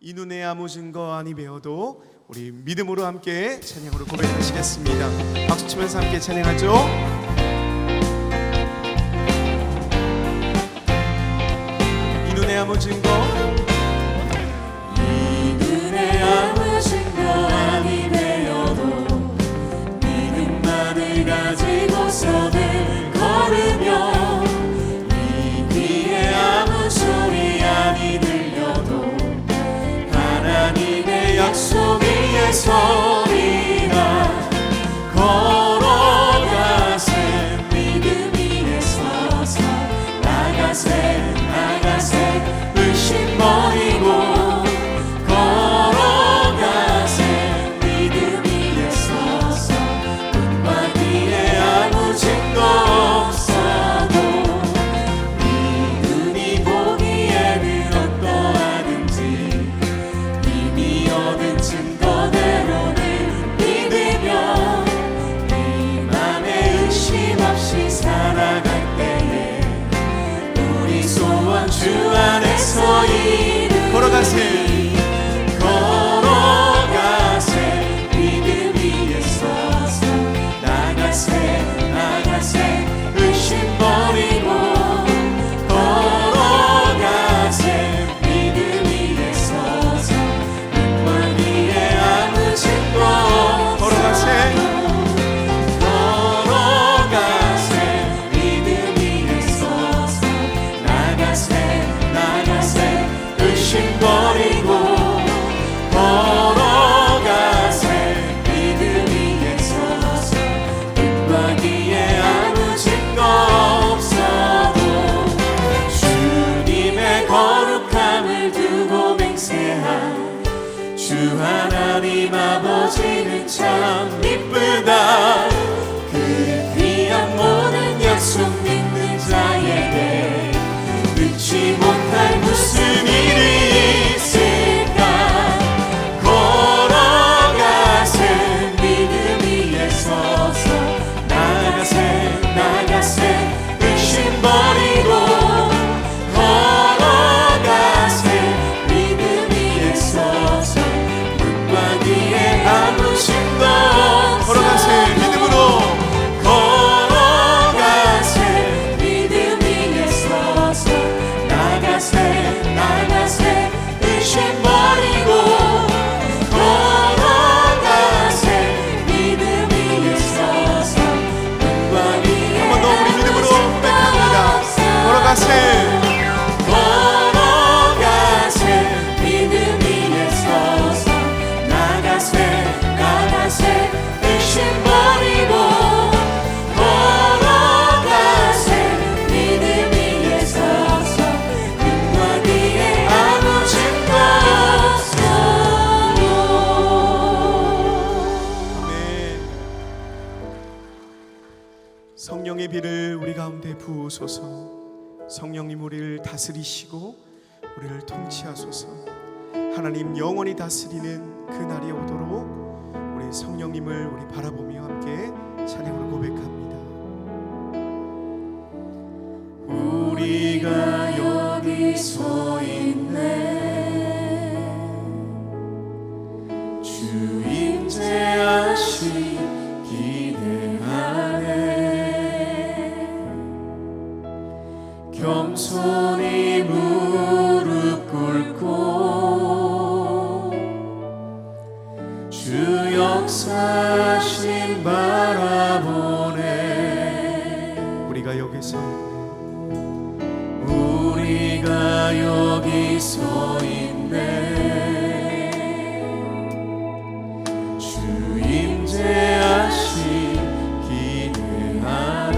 이 눈에 아무 증거 아니 배워도 우리 믿음으로 함께 찬양으로 고백하시겠습니다. 박수 치면서 함께 찬양하죠. 이 눈에 아무 증거, 이 눈에 아무 증거 아니 되어도 믿음만을 가지고서는 걸으며 이 귀에 아무 소리 아니 들려도 하나님의 약속 위에 서리라. 걸어가세 믿음 위에 서서 나가세 의심 버리고 걸어가세 믿음 위에 서서 눈과 귀에 아무 증거 없어도 네 눈이 보기에는 어떠하든지 이미 얻은 증거대로는 믿으며 네 맘에 의심 없이 살아갈 때에 우리 소원 주 안에서 이루리. 걸어가세 믿음 위에 서서 나가세 의심 버리고 걸어가세 믿음 위에 서서 눈과 귀에 아무 증거 걸어가세 걸어가세 믿음 위에 서서 나가세 의심 버리고 걸어가세 믿음 위에 서서 눈과 귀에 아무 증거 없어도 주님의 거룩함을 두고 맹세한 주 하나님 아버지는 참 이쁘다. 그 귀한 모든 약속 믿는 자에게 잊지 못할 무슨 일이 있을까. 걸어가세 믿음 위에 서서 나가세 의심 버리고 걸어가세 믿음 위에 서서 눈과 귀에 아무 증거 걸어가세 믿음으로 걸어가세 믿음 위에 서서 나가세 의심 버리고 걸어가세 믿음 위에 서서 눈과 귀에 한 번 더 우리 믿음으로 고백합니다. 걸어가세 믿음 위에 서서 나가세 의심 버리고 걸어가세 믿음 위에 서서 눈과 귀에 아무 증거 없어도. 아멘. 성령의 비를 우리 가운데 부으소서. 성령님 우리를 다스리시고 우리를 통치하소서. 하나님 영원히 다스리는 그 날이 오도록 우리 성령님을 우리 바라보며 함께 찬양으로 고백합니다. 우리가 여기 서 있네. 주 임재하시 기대하네. 겸손히 무릎 꿇고 주 역사하심 바라보네. 우리가 여기서 우리가 여기 서 있네. 주 임재하시 기대하네.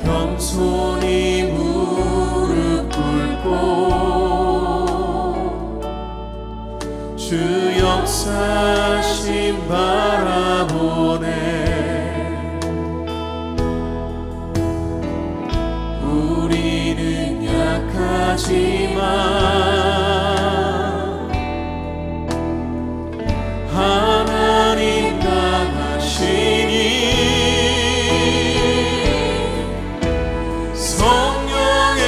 겸손히 무릎 꿇고 주 역사하심 바라보네. 우리는 약하지만 하나님 강하시니 성령의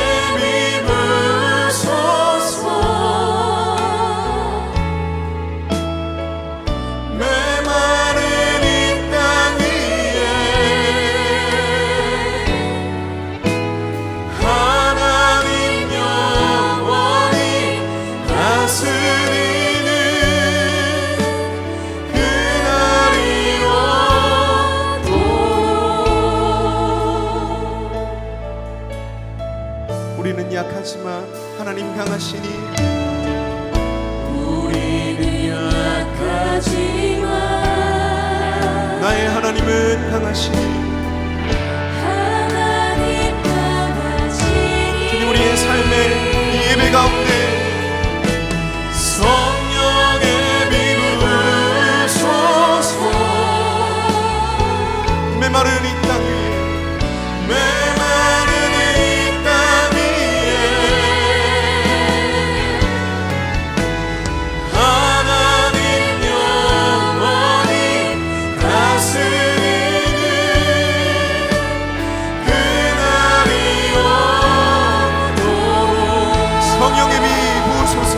하나님 강하시니 우리는 약하지만 나의 하나님은 강하시니 하나님 강하시니 주님 우리의 삶의 이 예배 가운데 성령의 비 부으소서 메마른 이 땅 위에 메마른 이 땅 위에 하나님 영원히 다스리는 그날이 오도록 성령의 비 부으소서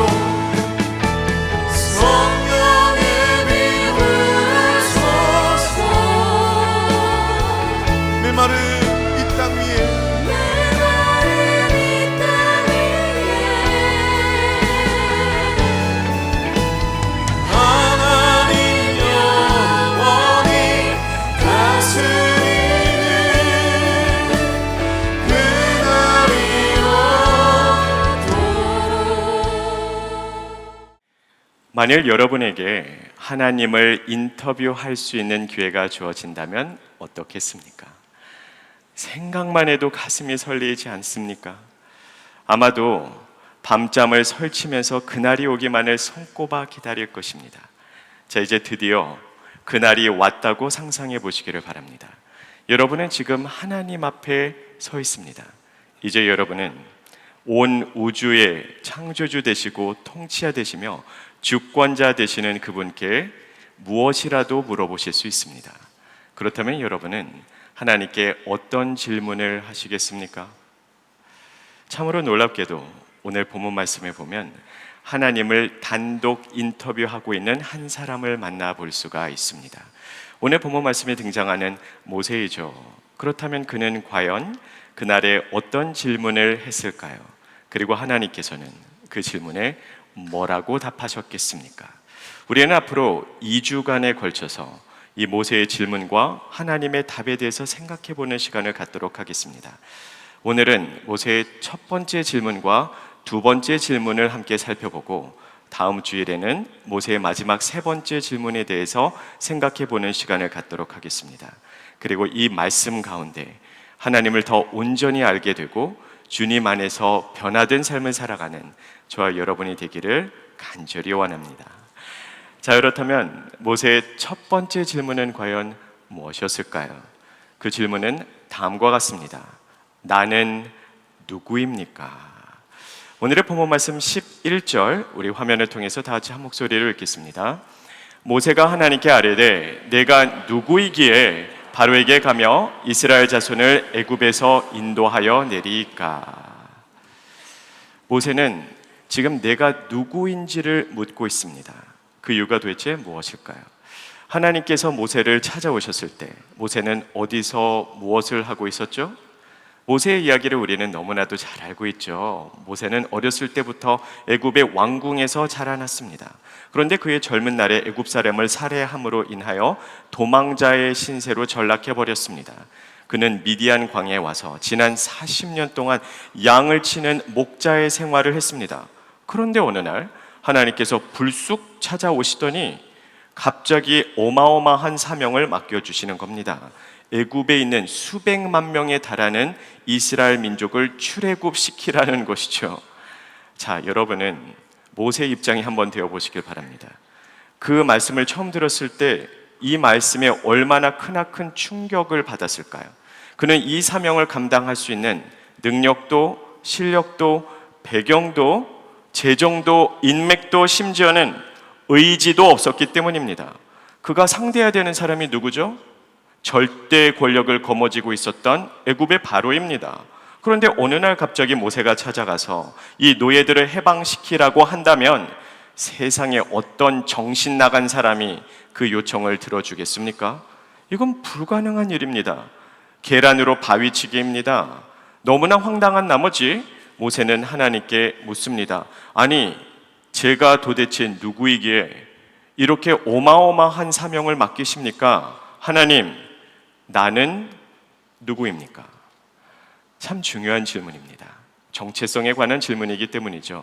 성령의 비 부으소서 메마른 이 땅 위에 메마른 이 땅 위에 하나님 영원히 다스리는 그날이 만일 여러분에게 하나님을 인터뷰할 수 있는 기회가 주어진다면 어떻겠습니까? 생각만 해도 가슴이 설레지 않습니까? 아마도 밤잠을 설치면서 그날이 오기만을 손꼽아 기다릴 것입니다. 자, 이제 드디어 그날이 왔다고 상상해 보시기를 바랍니다. 여러분은 지금 하나님 앞에 서 있습니다. 이제 여러분은 온 우주의 창조주 되시고 통치자 되시며 주권자 되시는 그분께 무엇이라도 물어보실 수 있습니다. 그렇다면 여러분은 하나님께 어떤 질문을 하시겠습니까? 참으로 놀랍게도 오늘 본문 말씀에 보면 하나님을 단독 인터뷰하고 있는 한 사람을 만나볼 수가 있습니다. 오늘 본문 말씀에 등장하는 모세이죠. 그렇다면 그는 과연 그날에 어떤 질문을 했을까요? 그리고 하나님께서는 그 질문에 뭐라고 답하셨겠습니까? 우리는 앞으로 2주간에 걸쳐서 이 모세의 질문과 하나님의 답에 대해서 생각해보는 시간을 갖도록 하겠습니다. 오늘은 모세의 첫 번째 질문과 두 번째 질문을 함께 살펴보고 다음 주일에는 모세의 마지막 세 번째 질문에 대해서 생각해보는 시간을 갖도록 하겠습니다. 그리고 이 말씀 가운데 하나님을 더 온전히 알게 되고 주님 안에서 변화된 삶을 살아가는 저와 여러분이 되기를 간절히 원합니다. 자, 그렇다면 모세의 첫 번째 질문은 과연 무엇이었을까요? 그 질문은 다음과 같습니다. 나는 누구입니까? 오늘의 본문 말씀 11절 우리 화면을 통해서 다 같이 한 목소리를 읽겠습니다. 모세가 하나님께 아뢰되 내가 누구이기에 바로에게 가며 이스라엘 자손을 애굽에서 인도하여 내리까? 모세는 지금 내가 누구인지를 묻고 있습니다. 그 이유가 도대체 무엇일까요? 하나님께서 모세를 찾아오셨을 때 모세는 어디서 무엇을 하고 있었죠? 모세의 이야기를 우리는 너무나도 잘 알고 있죠. 모세는 어렸을 때부터 애굽의 왕궁에서 자라났습니다. 그런데 그의 젊은 날에 애굽 사람을 살해함으로 인하여 도망자의 신세로 전락해버렸습니다. 그는 미디안 광야에 와서 지난 40년 동안 양을 치는 목자의 생활을 했습니다. 그런데 어느 날 하나님께서 불쑥 찾아오시더니 갑자기 어마어마한 사명을 맡겨주시는 겁니다. 애굽에 있는 수백만 명에 달하는 이스라엘 민족을 출애굽시키라는 것이죠. 자, 여러분은 모세의 입장에 한번 되어보시길 바랍니다. 그 말씀을 처음 들었을 때 이 말씀에 얼마나 크나큰 충격을 받았을까요? 그는 이 사명을 감당할 수 있는 능력도 실력도 배경도 재정도 인맥도 심지어는 의지도 없었기 때문입니다. 그가 상대해야 되는 사람이 누구죠? 절대 권력을 거머쥐고 있었던 애굽의 바로입니다. 그런데 어느 날 갑자기 모세가 찾아가서 이 노예들을 해방시키라고 한다면 세상에 어떤 정신 나간 사람이 그 요청을 들어주겠습니까? 이건 불가능한 일입니다. 계란으로 바위치기입니다. 너무나 황당한 나머지 모세는 하나님께 묻습니다. 아니, 제가 도대체 누구이기에 이렇게 어마어마한 사명을 맡기십니까? 하나님, 나는 누구입니까? 참 중요한 질문입니다. 정체성에 관한 질문이기 때문이죠.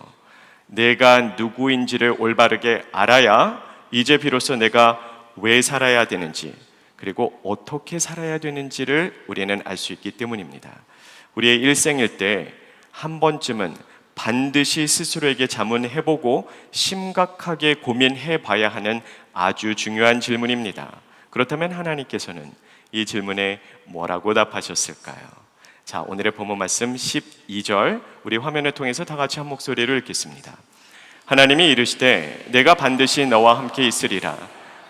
내가 누구인지를 올바르게 알아야 이제 비로소 내가 왜 살아야 되는지, 그리고 어떻게 살아야 되는지를 우리는 알 수 있기 때문입니다. 우리의 일생일 때 한 번쯤은 반드시 스스로에게 자문해보고 심각하게 고민해봐야 하는 아주 중요한 질문입니다. 그렇다면 하나님께서는 이 질문에 뭐라고 답하셨을까요? 자, 오늘의 본문 말씀 12절 우리 화면을 통해서 다 같이 한 목소리를 읽겠습니다. 하나님이 이르시되 내가 반드시 너와 함께 있으리라.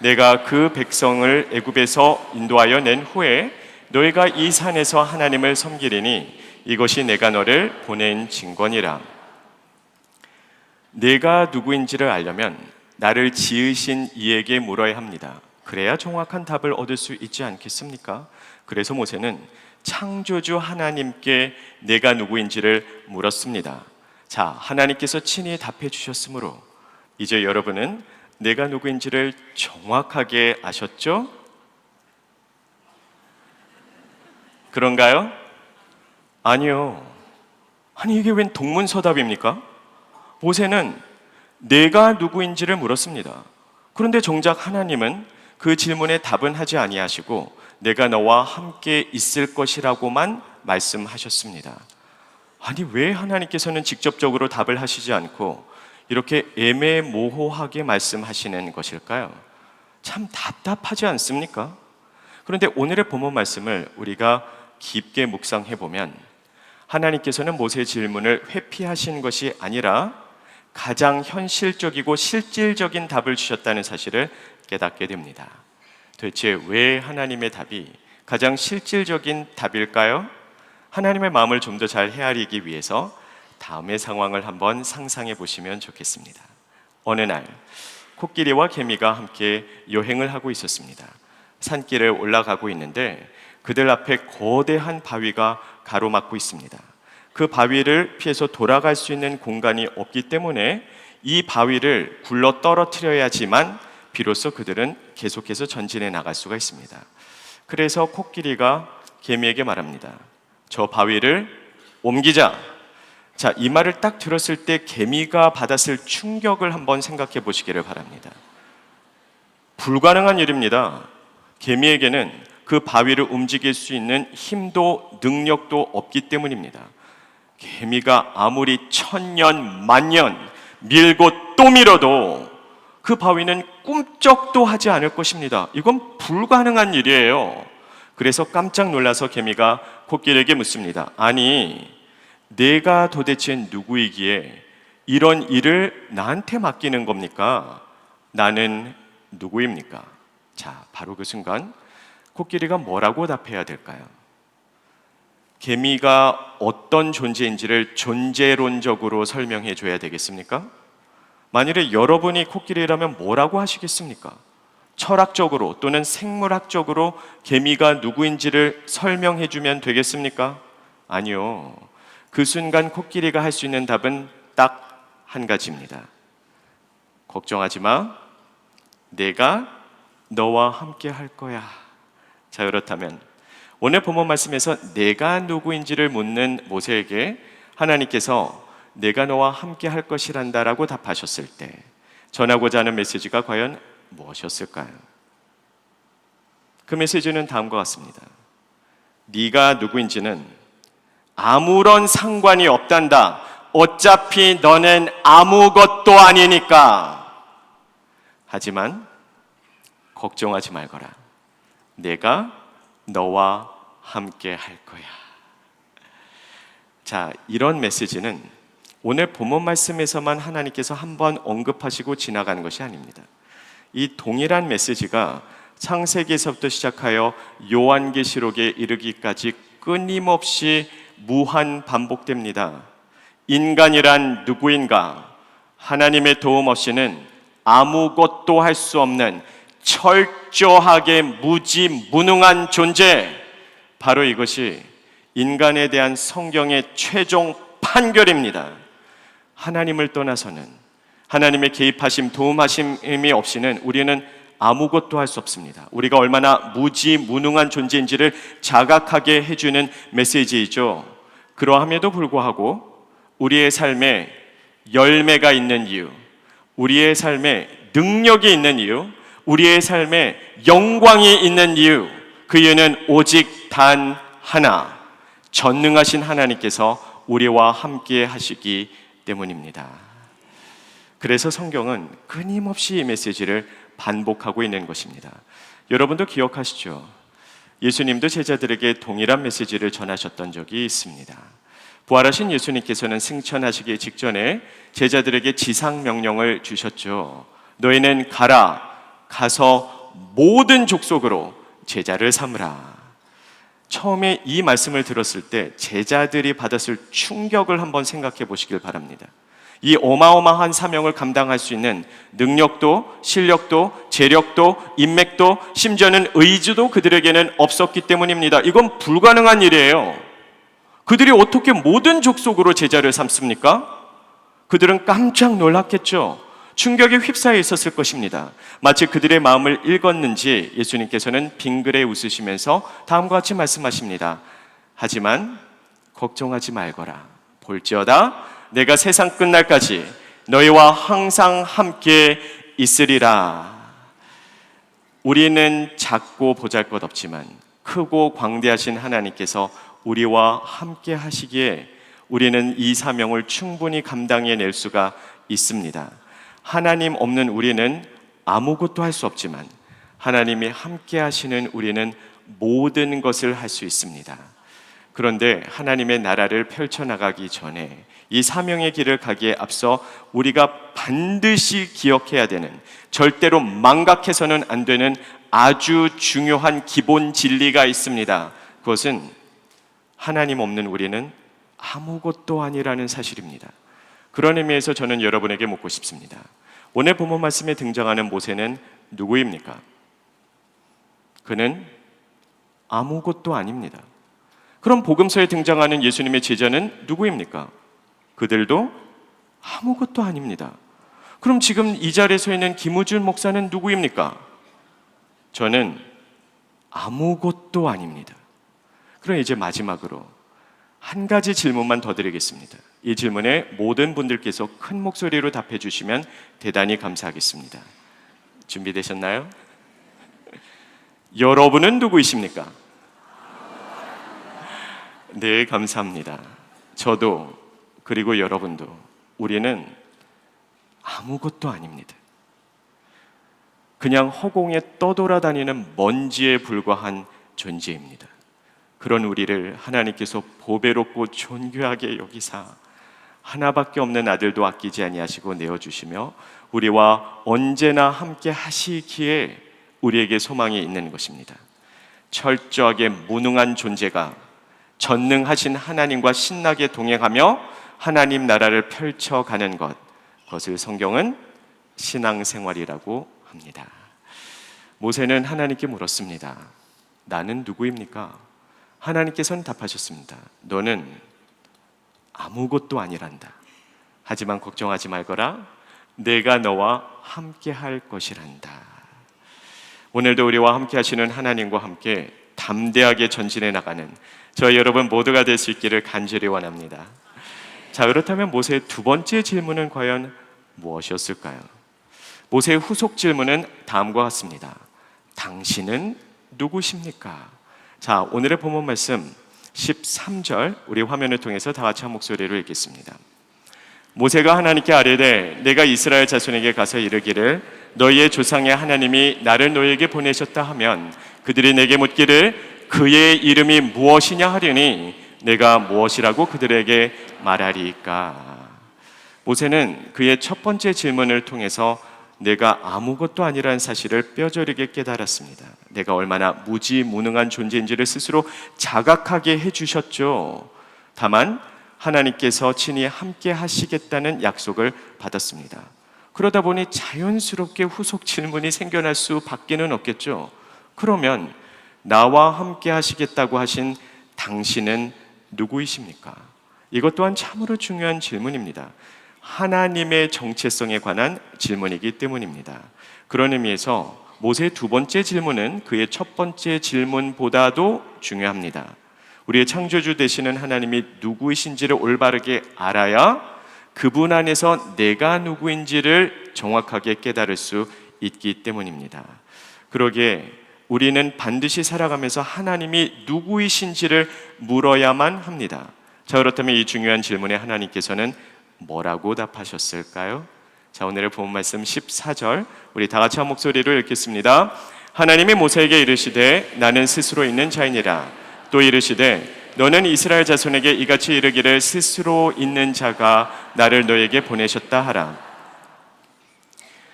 내가 그 백성을 애굽에서 인도하여 낸 후에 너희가 이 산에서 하나님을 섬기리니 이것이 내가 너를 보낸 증거니라. 내가 누구인지를 알려면 나를 지으신 이에게 물어야 합니다. 그래야 정확한 답을 얻을 수 있지 않겠습니까? 그래서 모세는 창조주 하나님께 내가 누구인지를 물었습니다. 자, 하나님께서 친히 답해 주셨으므로 이제 여러분은 내가 누구인지를 정확하게 아셨죠? 그런가요? 아니요. 아니, 이게 웬 동문서답입니까? 모세는 내가 누구인지를 물었습니다. 그런데 정작 하나님은 그 질문에 답은 하지 아니하시고 내가 너와 함께 있을 것이라고만 말씀하셨습니다. 아니, 왜 하나님께서는 직접적으로 답을 하시지 않고 이렇게 애매모호하게 말씀하시는 것일까요? 참 답답하지 않습니까? 그런데 오늘의 본문 말씀을 우리가 깊게 묵상해 보면 하나님께서는 모세의 질문을 회피하신 것이 아니라 가장 현실적이고 실질적인 답을 주셨다는 사실을 깨닫게 됩니다. 도대체 왜 하나님의 답이 가장 실질적인 답일까요? 하나님의 마음을 좀 더 잘 헤아리기 위해서 다음의 상황을 한번 상상해 보시면 좋겠습니다. 어느 날 코끼리와 개미가 함께 여행을 하고 있었습니다. 산길을 올라가고 있는데 그들 앞에 거대한 바위가 가로막고 있습니다. 그 바위를 피해서 돌아갈 수 있는 공간이 없기 때문에 이 바위를 굴러 떨어뜨려야지만 비로소 그들은 계속해서 전진해 나갈 수가 있습니다. 그래서 코끼리가 개미에게 말합니다. 저 바위를 옮기자. 자, 이 말을 딱 들었을 때 개미가 받았을 충격을 한번 생각해 보시기를 바랍니다. 불가능한 일입니다. 개미에게는 그 바위를 움직일 수 있는 힘도 능력도 없기 때문입니다. 개미가 아무리 천년 만년 밀고 또 밀어도 그 바위는 꿈쩍도 하지 않을 것입니다. 이건 불가능한 일이에요. 그래서 깜짝 놀라서 개미가 코끼리에게 묻습니다. 아니, 내가 도대체 누구이기에 이런 일을 나한테 맡기는 겁니까? 나는 누구입니까? 자, 바로 그 순간 코끼리가 뭐라고 답해야 될까요? 개미가 어떤 존재인지를 존재론적으로 설명해 줘야 되겠습니까? 만일에 여러분이 코끼리라면 뭐라고 하시겠습니까? 철학적으로 또는 생물학적으로 개미가 누구인지를 설명해 주면 되겠습니까? 아니요. 그 순간 코끼리가 할 수 있는 답은 딱 한 가지입니다. 걱정하지 마. 내가 너와 함께 할 거야. 자, 그렇다면 오늘 본문 말씀에서 내가 누구인지를 묻는 모세에게 하나님께서 내가 너와 함께 할 것이란다라고 답하셨을 때 전하고자 하는 메시지가 과연 무엇이었을까요? 그 메시지는 다음과 같습니다. 네가 누구인지는 아무런 상관이 없단다. 어차피 너는 아무것도 아니니까. 하지만 걱정하지 말거라. 내가 너와 함께 할 거야. 자, 이런 메시지는 오늘 본문 말씀에서만 하나님께서 한번 언급하시고 지나가는 것이 아닙니다. 이 동일한 메시지가 창세기에서부터 시작하여 요한계시록에 이르기까지 끊임없이 무한 반복됩니다. 인간이란 누구인가? 하나님의 도움 없이는 아무것도 할 수 없는 철저하게 무지무능한 존재. 바로 이것이 인간에 대한 성경의 최종 판결입니다. 하나님을 떠나서는, 하나님의 개입하심, 도움하심이 없이는 우리는 아무것도 할 수 없습니다. 우리가 얼마나 무지무능한 존재인지를 자각하게 해주는 메시지이죠. 그러함에도 불구하고 우리의 삶에 열매가 있는 이유, 우리의 삶에 능력이 있는 이유, 우리의 삶에 영광이 있는 이유, 그 이유는 오직 단 하나, 전능하신 하나님께서 우리와 함께 하시기 때문입니다. 그래서 성경은 끊임없이 이 메시지를 반복하고 있는 것입니다. 여러분도 기억하시죠? 예수님도 제자들에게 동일한 메시지를 전하셨던 적이 있습니다. 부활하신 예수님께서는 승천하시기 직전에 제자들에게 지상 명령을 주셨죠. 너희는 가서 모든 족속으로 제자를 삼으라. 처음에 이 말씀을 들었을 때 제자들이 받았을 충격을 한번 생각해 보시길 바랍니다. 이 어마어마한 사명을 감당할 수 있는 능력도, 실력도, 재력도, 인맥도, 심지어는 의지도 그들에게는 없었기 때문입니다. 이건 불가능한 일이에요. 그들이 어떻게 모든 족속으로 제자를 삼습니까? 그들은 깜짝 놀랐겠죠. 충격에 휩싸여 있었을 것입니다. 마치 그들의 마음을 읽었는지 예수님께서는 빙그레 웃으시면서 다음과 같이 말씀하십니다. 하지만 걱정하지 말거라. 볼지어다 내가 세상 끝날까지 너희와 항상 함께 있으리라. 우리는 작고 보잘것없지만 크고 광대하신 하나님께서 우리와 함께 하시기에 우리는 이 사명을 충분히 감당해낼 수가 있습니다. 하나님 없는 우리는 아무것도 할 수 없지만 하나님이 함께 하시는 우리는 모든 것을 할 수 있습니다. 그런데 하나님의 나라를 펼쳐나가기 전에 이 사명의 길을 가기에 앞서 우리가 반드시 기억해야 되는, 절대로 망각해서는 안 되는 아주 중요한 기본 진리가 있습니다. 그것은 하나님 없는 우리는 아무것도 아니라는 사실입니다. 그런 의미에서 저는 여러분에게 묻고 싶습니다. 오늘 본문 말씀에 등장하는 모세는 누구입니까? 그는 아무것도 아닙니다. 그럼 복음서에 등장하는 예수님의 제자는 누구입니까? 그들도 아무것도 아닙니다. 그럼 지금 이 자리에 서 있는 김우준 목사는 누구입니까? 저는 아무것도 아닙니다. 그럼 이제 마지막으로 한 가지 질문만 더 드리겠습니다. 이 질문에 모든 분들께서 큰 목소리로 답해 주시면 대단히 감사하겠습니다. 준비되셨나요? 여러분은 누구이십니까? 네, 감사합니다. 저도 그리고 여러분도 우리는 아무것도 아닙니다. 그냥 허공에 떠돌아다니는 먼지에 불과한 존재입니다. 그런 우리를 하나님께서 보배롭고 존귀하게 여기사 하나밖에 없는 아들도 아끼지 아니하시고 내어주시며 우리와 언제나 함께 하시기에 우리에게 소망이 있는 것입니다. 철저하게 무능한 존재가 전능하신 하나님과 신나게 동행하며 하나님 나라를 펼쳐가는 것, 그것을 성경은 신앙생활이라고 합니다. 모세는 하나님께 물었습니다. 나는 누구입니까? 하나님께서는 답하셨습니다. 너는 아무것도 아니란다. 하지만 걱정하지 말거라. 내가 너와 함께 할 것이란다. 오늘도 우리와 함께 하시는 하나님과 함께 담대하게 전진해 나가는 저희 여러분 모두가 될 수 있기를 간절히 원합니다. 자, 그렇다면 모세의 두 번째 질문은 과연 무엇이었을까요? 모세의 후속 질문은 다음과 같습니다. 당신은 누구십니까? 자, 오늘의 본문 말씀 13절 우리 화면을 통해서 다 같이 한 목소리로 읽겠습니다. 모세가 하나님께 아뢰되 내가 이스라엘 자손에게 가서 이르기를 너희의 조상의 하나님이 나를 너희에게 보내셨다 하면 그들이 내게 묻기를 그의 이름이 무엇이냐 하려니 내가 무엇이라고 그들에게 말하리이까? 모세는 그의 첫 번째 질문을 통해서 내가 아무것도 아니라는 사실을 뼈저리게 깨달았습니다. 내가 얼마나 무지무능한 존재인지를 스스로 자각하게 해주셨죠. 다만 하나님께서 친히 함께 하시겠다는 약속을 받았습니다. 그러다 보니 자연스럽게 후속 질문이 생겨날 수밖에는 없겠죠. 그러면 나와 함께 하시겠다고 하신 당신은 누구이십니까? 이것 또한 참으로 중요한 질문입니다. 하나님의 정체성에 관한 질문이기 때문입니다. 그런 의미에서 모세의 두 번째 질문은 그의 첫 번째 질문보다도 중요합니다. 우리의 창조주 되시는 하나님이 누구이신지를 올바르게 알아야 그분 안에서 내가 누구인지를 정확하게 깨달을 수 있기 때문입니다. 그러기에 우리는 반드시 살아가면서 하나님이 누구이신지를 물어야만 합니다. 자, 그렇다면 이 중요한 질문에 하나님께서는 뭐라고 답하셨을까요? 자, 오늘의 본 말씀 14절 우리 다 같이 한 목소리로 읽겠습니다. 하나님이 모세에게 이르시되 나는 스스로 있는 자이니라. 또 이르시되 너는 이스라엘 자손에게 이같이 이르기를 스스로 있는 자가 나를 너에게 보내셨다 하라.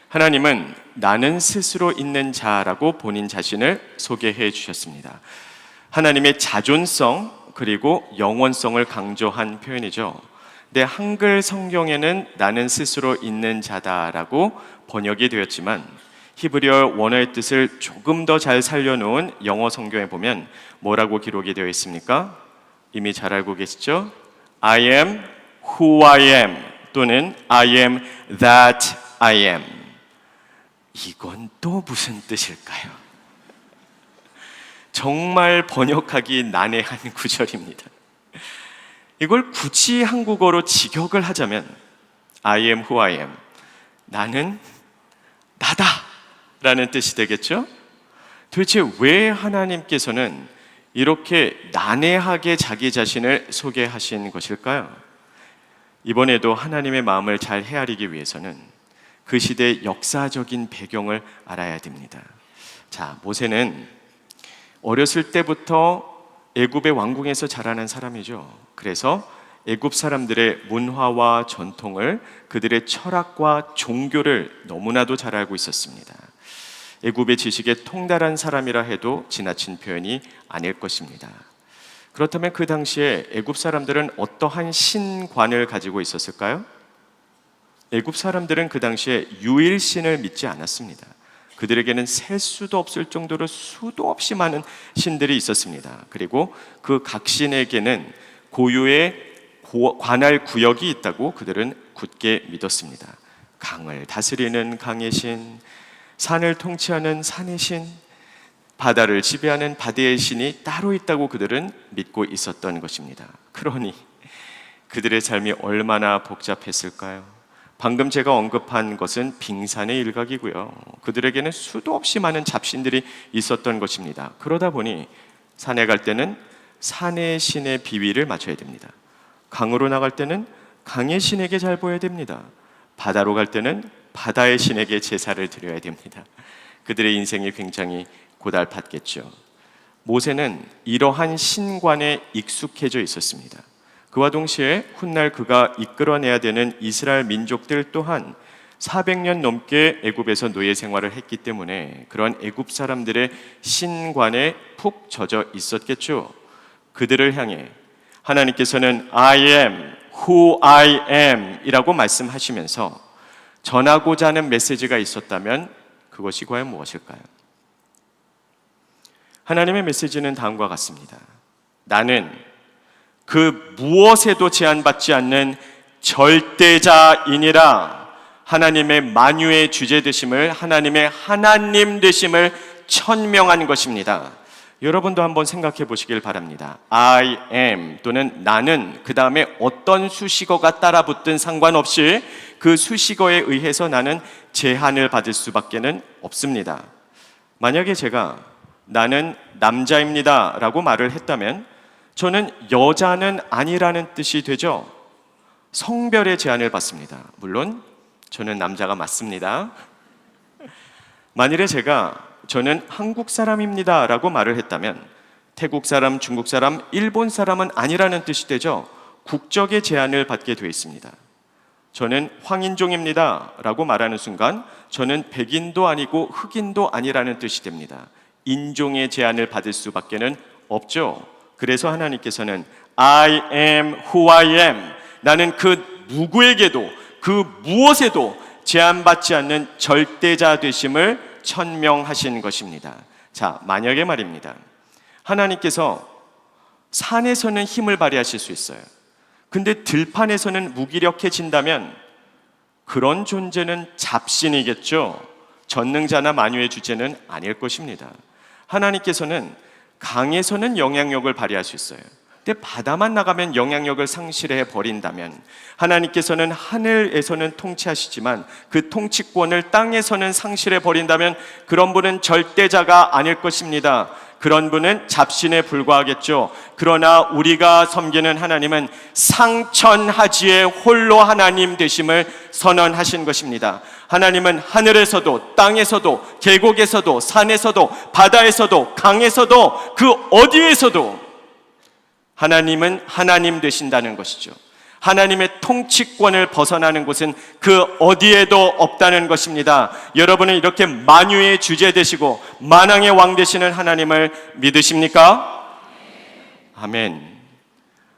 하나님은 나는 스스로 있는 자라고 본인 자신을 소개해 주셨습니다. 하나님의 자존성 그리고 영원성을 강조한 표현이죠. 내 한글 성경에는 나는 스스로 있는 자다라고 번역이 되었지만 히브리어 원어의 뜻을 조금 더 잘 살려놓은 영어 성경에 보면 뭐라고 기록이 되어 있습니까? 이미 잘 알고 계시죠? I am who I am 또는 I am that I am. 이건 또 무슨 뜻일까요? 정말 번역하기 난해한 구절입니다. 이걸 굳이 한국어로 직역을 하자면 I am who I am, 나는 나다 라는 뜻이 되겠죠? 도대체 왜 하나님께서는 이렇게 난해하게 자기 자신을 소개하신 것일까요? 이번에도 하나님의 마음을 잘 헤아리기 위해서는 그 시대의 역사적인 배경을 알아야 됩니다. 자, 모세는 어렸을 때부터 애굽의 왕궁에서 자라난 사람이죠. 그래서 애굽 사람들의 문화와 전통을, 그들의 철학과 종교를 너무나도 잘 알고 있었습니다. 애굽의 지식에 통달한 사람이라 해도 지나친 표현이 아닐 것입니다. 그렇다면 그 당시에 애굽 사람들은 어떠한 신관을 가지고 있었을까요? 애굽 사람들은 그 당시에 유일신을 믿지 않았습니다. 그들에게는 셀 수도 없을 정도로 수도 없이 많은 신들이 있었습니다. 그리고 그 각 신에게는 고유의 관할 구역이 있다고 그들은 굳게 믿었습니다. 강을 다스리는 강의 신, 산을 통치하는 산의 신, 바다를 지배하는 바다의 신이 따로 있다고 그들은 믿고 있었던 것입니다. 그러니 그들의 삶이 얼마나 복잡했을까요? 방금 제가 언급한 것은 빙산의 일각이고요. 그들에게는 수도 없이 많은 잡신들이 있었던 것입니다. 그러다 보니 산에 갈 때는 산의 신의 비위를 맞춰야 됩니다. 강으로 나갈 때는 강의 신에게 잘 보여야 됩니다. 바다로 갈 때는 바다의 신에게 제사를 드려야 됩니다. 그들의 인생이 굉장히 고달팠겠죠. 모세는 이러한 신관에 익숙해져 있었습니다. 그와 동시에 훗날 그가 이끌어내야 되는 이스라엘 민족들 또한 400년 넘게 애굽에서 노예 생활을 했기 때문에 그런 애굽 사람들의 신관에 푹 젖어 있었겠죠. 그들을 향해 하나님께서는 I am who I am 이라고 말씀하시면서 전하고자 하는 메시지가 있었다면 그것이 과연 무엇일까요? 하나님의 메시지는 다음과 같습니다. 나는 그 무엇에도 제한받지 않는 절대자이니라. 하나님의 만유의 주제 되심을, 하나님의 하나님 되심을 천명한 것입니다. 여러분도 한번 생각해 보시길 바랍니다. I am 또는 나는, 그 다음에 어떤 수식어가 따라 붙든 상관없이 그 수식어에 의해서 나는 제한을 받을 수밖에는 없습니다. 만약에 제가 나는 남자입니다 라고 말을 했다면 저는 여자는 아니라는 뜻이 되죠. 성별의 제한을 받습니다. 물론 저는 남자가 맞습니다. 만일에 저는 한국 사람입니다 라고 말을 했다면 태국 사람, 중국 사람, 일본 사람은 아니라는 뜻이 되죠. 국적의 제한을 받게 되어 있습니다. 저는 황인종입니다 라고 말하는 순간 저는 백인도 아니고 흑인도 아니라는 뜻이 됩니다. 인종의 제한을 받을 수밖에는 없죠. 그래서 하나님께서는 I am who I am, 나는 그 누구에게도 그 무엇에도 제한받지 않는 절대자 되심을 천명하신 것입니다. 자, 만약에 말입니다. 하나님께서 산에서는 힘을 발휘하실 수 있어요. 근데 들판에서는 무기력해진다면 그런 존재는 잡신이겠죠. 전능자나 만유의 주제는 아닐 것입니다. 하나님께서는 강에서는 영향력을 발휘할 수 있어요. 근데 바다만 나가면 영향력을 상실해 버린다면 하나님께서는 하늘에서는 통치하시지만 그 통치권을 땅에서는 상실해 버린다면 그런 분은 절대자가 아닐 것입니다. 그런 분은 잡신에 불과하겠죠. 그러나 우리가 섬기는 하나님은 상천하지의 홀로 하나님 되심을 선언하신 것입니다. 하나님은 하늘에서도 땅에서도 계곡에서도 산에서도 바다에서도 강에서도 그 어디에서도 하나님은 하나님 되신다는 것이죠. 하나님의 통치권을 벗어나는 곳은 그 어디에도 없다는 것입니다. 여러분은 이렇게 만유의 주제 되시고 만왕의 왕 되시는 하나님을 믿으십니까? 아멘.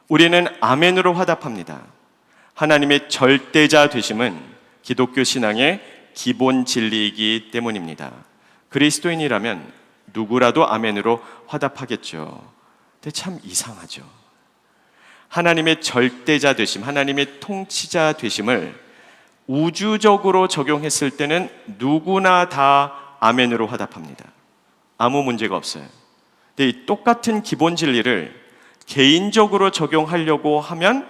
우리는 아멘으로 화답합니다. 하나님의 절대자 되심은 기독교 신앙의 기본 진리이기 때문입니다. 그리스도인이라면 누구라도 아멘으로 화답하겠죠. 근데 참 이상하죠. 하나님의 절대자 되심, 하나님의 통치자 되심을 우주적으로 적용했을 때는 누구나 다 아멘으로 화답합니다. 아무 문제가 없어요. 근데 이 똑같은 기본 진리를 개인적으로 적용하려고 하면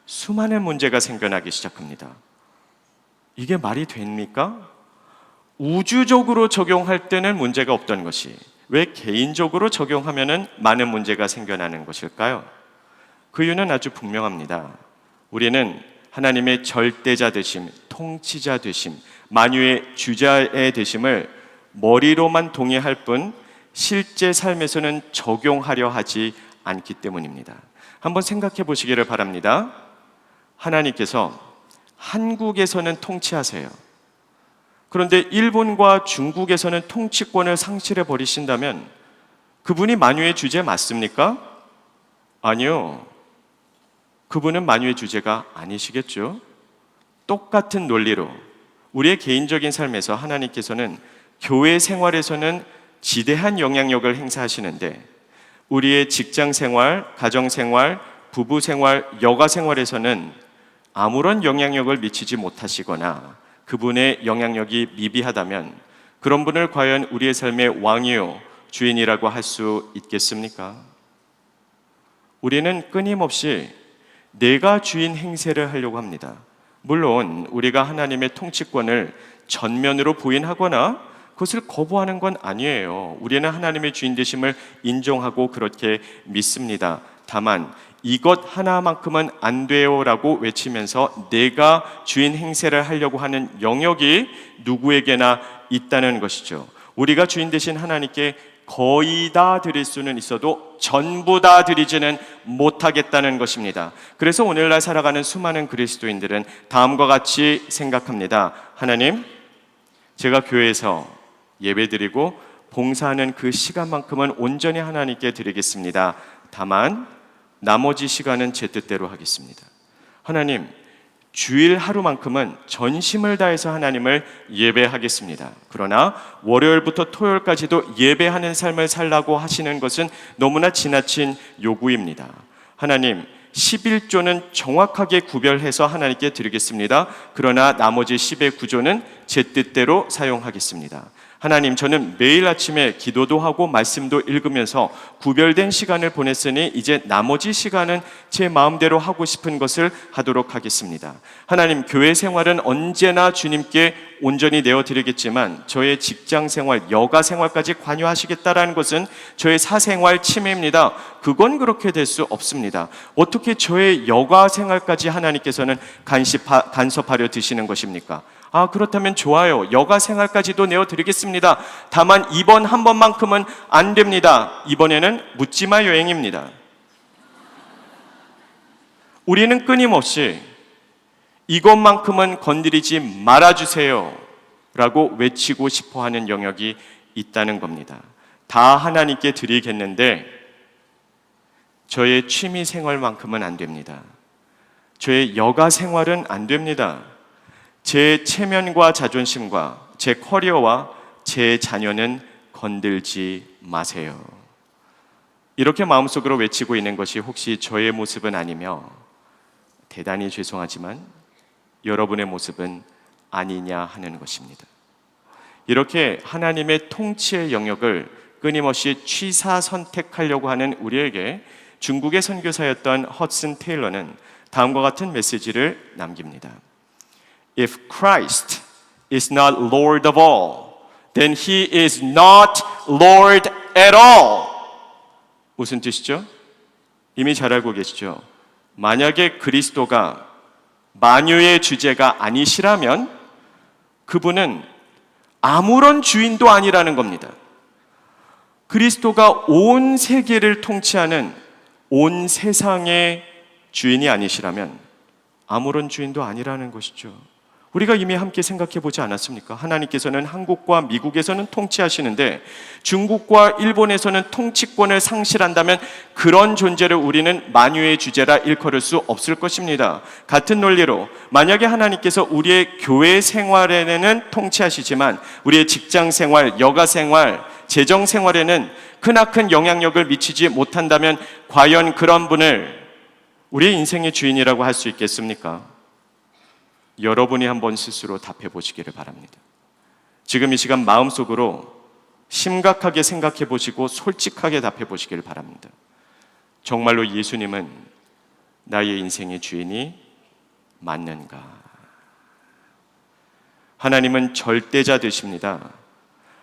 수많은 문제가 생겨나기 시작합니다. 이게 말이 됩니까? 우주적으로 적용할 때는 문제가 없던 것이 왜 개인적으로 적용하면 많은 문제가 생겨나는 것일까요? 그 이유는 아주 분명합니다. 우리는 하나님의 절대자 되심, 통치자 되심, 만유의 주자의 되심을 머리로만 동의할 뿐 실제 삶에서는 적용하려 하지 않기 때문입니다. 한번 생각해 보시기를 바랍니다. 하나님께서 한국에서는 통치하세요. 그런데 일본과 중국에서는 통치권을 상실해 버리신다면 그분이 만유의 주제 맞습니까? 아니요. 그분은 만유의 주제가 아니시겠죠. 똑같은 논리로 우리의 개인적인 삶에서 하나님께서는 교회 생활에서는 지대한 영향력을 행사하시는데 우리의 직장 생활, 가정 생활, 부부 생활, 여가 생활에서는 아무런 영향력을 미치지 못하시거나 그분의 영향력이 미비하다면 그런 분을 과연 우리의 삶의 왕이요 주인이라고 할 수 있겠습니까? 우리는 끊임없이 내가 주인 행세를 하려고 합니다. 물론 우리가 하나님의 통치권을 전면으로 부인하거나 그것을 거부하는 건 아니에요. 우리는 하나님의 주인 되심을 인정하고 그렇게 믿습니다. 다만 이것 하나만큼은 안 돼요라고 외치면서 내가 주인 행세를 하려고 하는 영역이 누구에게나 있다는 것이죠. 우리가 주인 되신 하나님께 거의 다 드릴 수는 있어도 전부 다 드리지는 못하겠다는 것입니다. 그래서 오늘날 살아가는 수많은 그리스도인들은 다음과 같이 생각합니다. 하나님, 제가 교회에서 예배드리고 봉사하는 그 시간만큼은 온전히 하나님께 드리겠습니다. 다만 나머지 시간은 제 뜻대로 하겠습니다. 하나님, 주일 하루만큼은 전심을 다해서 하나님을 예배하겠습니다. 그러나 월요일부터 토요일까지도 예배하는 삶을 살라고 하시는 것은 너무나 지나친 요구입니다. 하나님, 11조는 정확하게 구별해서 하나님께 드리겠습니다. 그러나 나머지 10의 9조는 제 뜻대로 사용하겠습니다. 하나님, 저는 매일 아침에 기도도 하고 말씀도 읽으면서 구별된 시간을 보냈으니 이제 나머지 시간은 제 마음대로 하고 싶은 것을 하도록 하겠습니다. 하나님, 교회 생활은 언제나 주님께 온전히 내어드리겠지만 저의 직장 생활, 여가 생활까지 관여하시겠다라는 것은 저의 사생활 침해입니다. 그건 그렇게 될 수 없습니다. 어떻게 저의 여가 생활까지 하나님께서는 간섭하려 드시는 것입니까? 그렇다면 좋아요. 여가 생활까지도 내어드리겠습니다. 다만 이번 한 번만큼은 안 됩니다. 이번에는 묻지마 여행입니다. 우리는 끊임없이 이것만큼은 건드리지 말아주세요 라고 외치고 싶어하는 영역이 있다는 겁니다. 다 하나님께 드리겠는데 저의 취미 생활만큼은 안 됩니다. 저의 여가 생활은 안 됩니다. 제 체면과 자존심과 제 커리어와 제 자녀는 건들지 마세요. 이렇게 마음속으로 외치고 있는 것이 혹시 저의 모습은 아니며 대단히 죄송하지만 여러분의 모습은 아니냐 하는 것입니다. 이렇게 하나님의 통치의 영역을 끊임없이 취사 선택하려고 하는 우리에게 중국의 선교사였던 허슨 테일러는 다음과 같은 메시지를 남깁니다. If Christ is not Lord of all, then he is not Lord at all. 무슨 뜻이죠? 이미 잘 알고 계시죠? 만약에 그리스도가 만유의 주제가 아니시라면 그분은 아무런 주인도 아니라는 겁니다. 그리스도가 온 세계를 통치하는 온 세상의 주인이 아니시라면 아무런 주인도 아니라는 것이죠. 우리가 이미 함께 생각해 보지 않았습니까? 하나님께서는 한국과 미국에서는 통치하시는데 중국과 일본에서는 통치권을 상실한다면 그런 존재를 우리는 만유의 주제라 일컬을 수 없을 것입니다. 같은 논리로 만약에 하나님께서 우리의 교회 생활에는 통치하시지만 우리의 직장 생활, 여가 생활, 재정 생활에는 크나큰 영향력을 미치지 못한다면 과연 그런 분을 우리의 인생의 주인이라고 할 수 있겠습니까? 여러분이 한번 스스로 답해 보시기를 바랍니다. 지금 이 시간 마음속으로 심각하게 생각해 보시고 솔직하게 답해 보시기를 바랍니다. 정말로 예수님은 나의 인생의 주인이 맞는가? 하나님은 절대자 되십니다.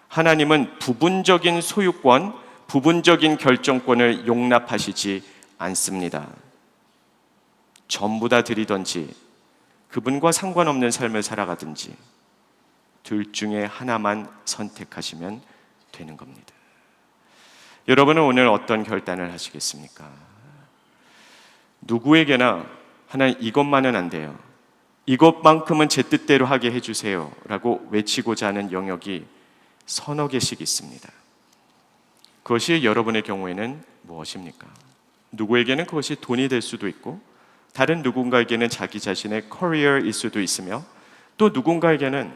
하나님은 부분적인 소유권, 부분적인 결정권을 용납하시지 않습니다. 전부 다 드리든지 그분과 상관없는 삶을 살아가든지 둘 중에 하나만 선택하시면 되는 겁니다. 여러분은 오늘 어떤 결단을 하시겠습니까? 누구에게나 하나님 이것만은 안 돼요. 이것만큼은 제 뜻대로 하게 해주세요 라고 외치고자 하는 영역이 서너 개씩 있습니다. 그것이 여러분의 경우에는 무엇입니까? 누구에게는 그것이 돈이 될 수도 있고 다른 누군가에게는 자기 자신의 커리어일 수도 있으며 또 누군가에게는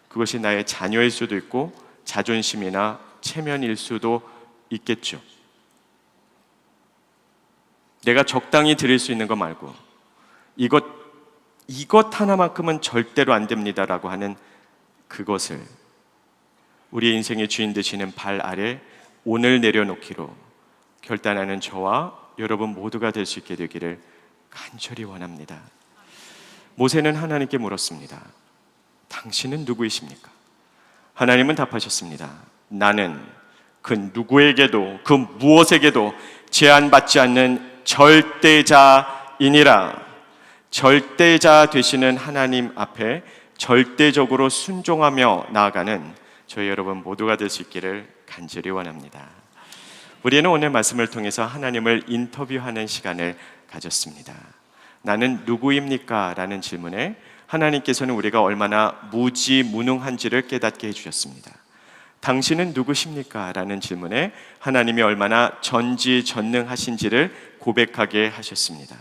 그것이 나의 자녀일 수도 있고 자존심이나 체면일 수도 있겠죠. 내가 적당히 드릴 수 있는 거 말고 이것 하나만큼은 절대로 안 됩니다라고 하는 그것을 우리의 인생의 주인 되시는 발 아래 오늘 내려놓기로 결단하는 저와 여러분 모두가 될 수 있게 되기를 간절히 원합니다. 모세는 하나님께 물었습니다. 당신은 누구이십니까? 하나님은 답하셨습니다. 나는 그 누구에게도 그 무엇에게도 제한받지 않는 절대자이니라. 절대자 되시는 하나님 앞에 절대적으로 순종하며 나아가는 저희 여러분 모두가 될 수 있기를 간절히 원합니다. 우리는 오늘 말씀을 통해서 하나님을 인터뷰하는 시간을 가졌습니다. 나는 누구입니까? 라는 질문에 하나님께서는 우리가 얼마나 무지무능한지를 깨닫게 해주셨습니다. 당신은 누구십니까? 라는 질문에 하나님이 얼마나 전지전능하신지를 고백하게 하셨습니다.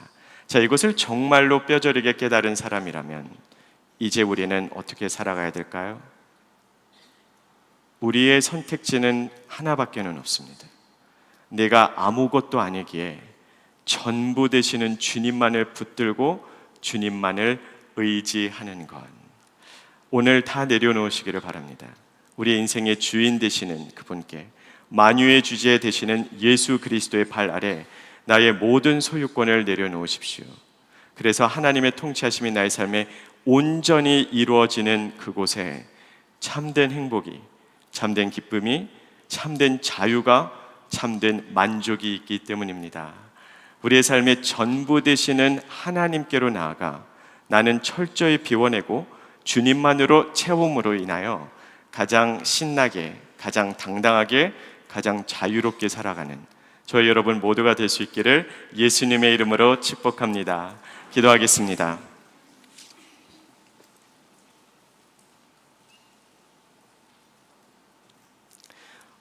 자, 이것을 정말로 뼈저리게 깨달은 사람이라면 이제 우리는 어떻게 살아가야 될까요? 우리의 선택지는 하나밖에는 없습니다. 내가 아무것도 아니기에 전부 되시는 주님만을 붙들고 주님만을 의지하는 것. 오늘 다 내려놓으시기를 바랍니다. 우리 인생의 주인 되시는 그분께 만유의 주제 되시는 예수 그리스도의 발 아래 나의 모든 소유권을 내려놓으십시오. 그래서 하나님의 통치하심이 나의 삶에 온전히 이루어지는 그곳에 참된 행복이, 참된 기쁨이, 참된 자유가, 참된 만족이 있기 때문입니다. 우리의 삶의 전부 되시는 하나님께로 나아가 나는 철저히 비워내고 주님만으로 채움으로 인하여 가장 신나게, 가장 당당하게, 가장 자유롭게 살아가는 저희 여러분 모두가 될 수 있기를 예수님의 이름으로 축복합니다. 기도하겠습니다.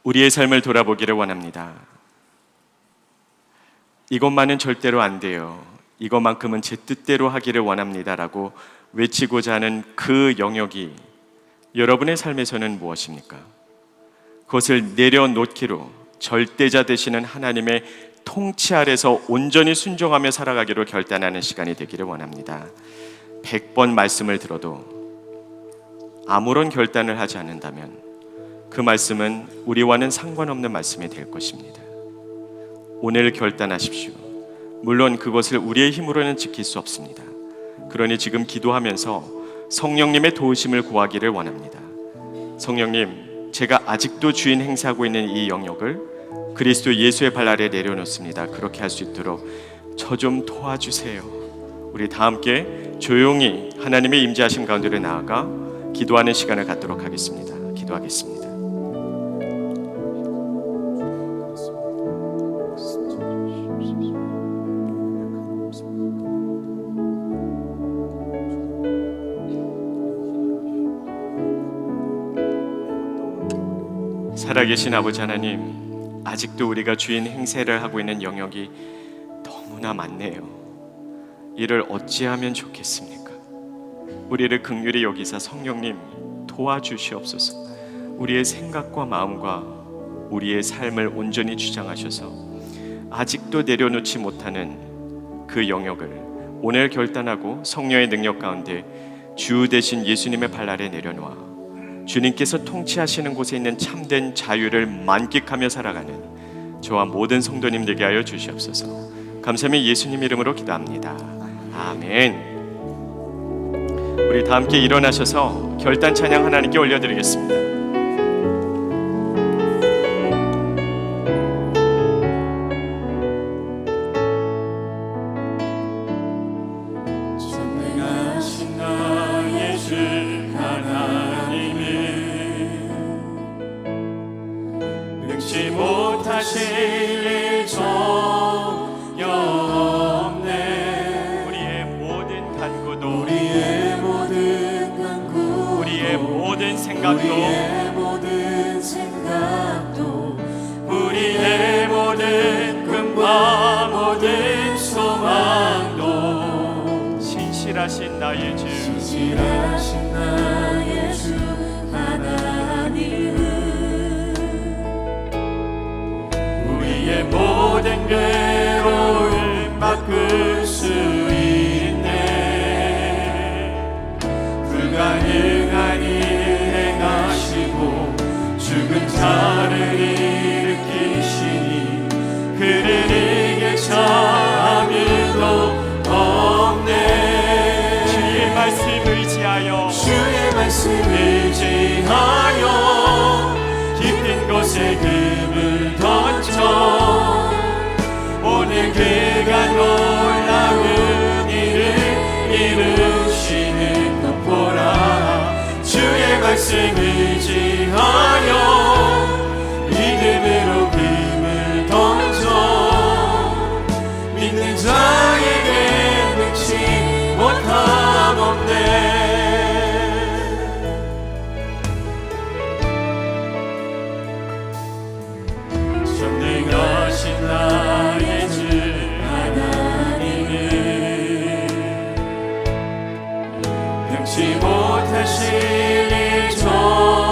우리의 삶을 돌아보기를 원합니다. 이것만은 절대로 안 돼요. 이것만큼은 제 뜻대로 하기를 원합니다라고 외치고자 하는 그 영역이 여러분의 삶에서는 무엇입니까? 그것을 내려놓기로 절대자 되시는 하나님의 통치 아래서 온전히 순종하며 살아가기로 결단하는 시간이 되기를 원합니다. 100번 말씀을 들어도 아무런 결단을 하지 않는다면 그 말씀은 우리와는 상관없는 말씀이 될 것입니다. 오늘 결단하십시오. 물론 그것을 우리의 힘으로는 지킬 수 없습니다. 그러니 지금 기도하면서 성령님의 도우심을 구하기를 원합니다. 성령님, 제가 아직도 주인 행사하고 있는 이 영역을 그리스도 예수의 발 아래 내려놓습니다. 그렇게 할 수 있도록 저 좀 도와주세요. 우리 다 함께 조용히 하나님의 임재하심 가운데로 나아가 기도하는 시간을 갖도록 하겠습니다. 기도하겠습니다. 살아계신 아버지 하나님, 아직도 우리가 주인 행세를 하고 있는 영역이 너무나 많네요. 이를 어찌하면 좋겠습니까? 우리를 긍휼히 여기사 성령님 도와주시옵소서. 우리의 생각과 마음과 우리의 삶을 온전히 주장하셔서 아직도 내려놓지 못하는 그 영역을 오늘 결단하고 성령의 능력 가운데 주 대신 예수님의 발 아래 내려놓아 주님께서 통치하시는 곳에 있는 참된 자유를 만끽하며 살아가는 저와 모든 성도님 되게 하여 주시옵소서. 감사하며 예수님 이름으로 기도합니다. 아멘. 우리 다 함께 일어나셔서 결단 찬양 하나님께 올려드리겠습니다. 전능하신 나의 주 하나님은 능치 못하실 일 전혀 없네. 우리의 모든 간구도 우리의 모든 간구, 우리의 모든 생각도 우리의 모든 생각도, 우리의 모든 꿈과 모든 소망도 신실하신 나의 주 신실하신 나의 주 하나님은 우리의 모든 괴로움 바꿀 수 있네. 불가능한 일 행하시고 죽은 자를 일으키시니 그를 이길 자 아무도 없네. 주의 말씀 의지하여 주의 말씀 의지하여 깊은 곳에 금을 던져 오늘 그가 놀라운 일을 이루시는 것 보라. 주의 말씀 의지하여 믿음으로 금을 던져 믿는 자에게 능치 못함 없네. 전능하신 나의 주 하나님은 능치 못하실 일 전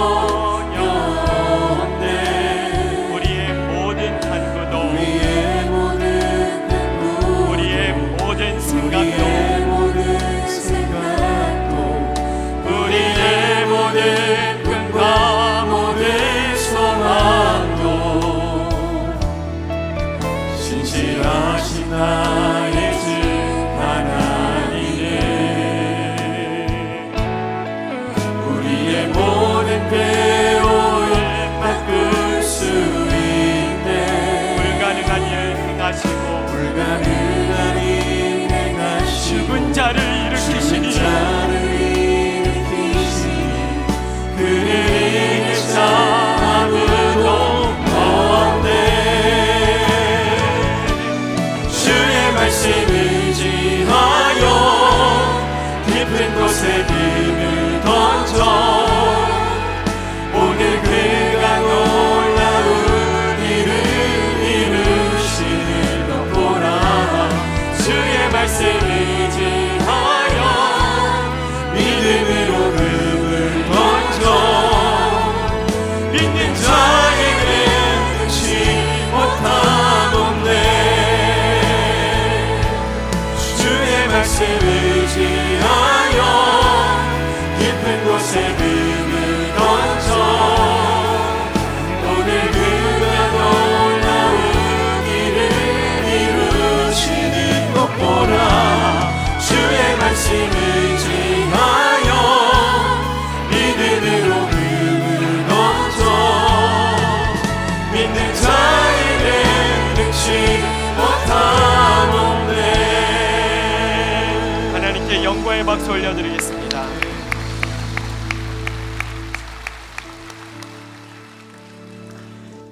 영광의 박수 올려드리겠습니다.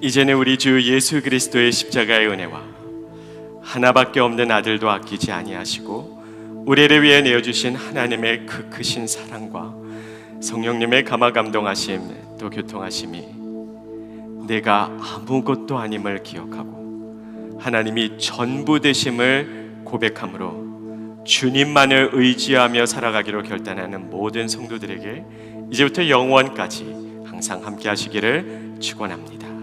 이제는 우리 주 예수 그리스도의 십자가의 은혜와 하나밖에 없는 아들도 아끼지 아니하시고 우리를 위해 내어주신 하나님의 그 크신 사랑과 성령님의 감화 감동하심 또 교통하심이 내가 아무것도 아님을 기억하고 하나님이 전부 되심을 고백함으로 주님만을 의지하며 살아가기로 결단하는 모든 성도들에게 이제부터 영원까지 항상 함께 하시기를 축원합니다.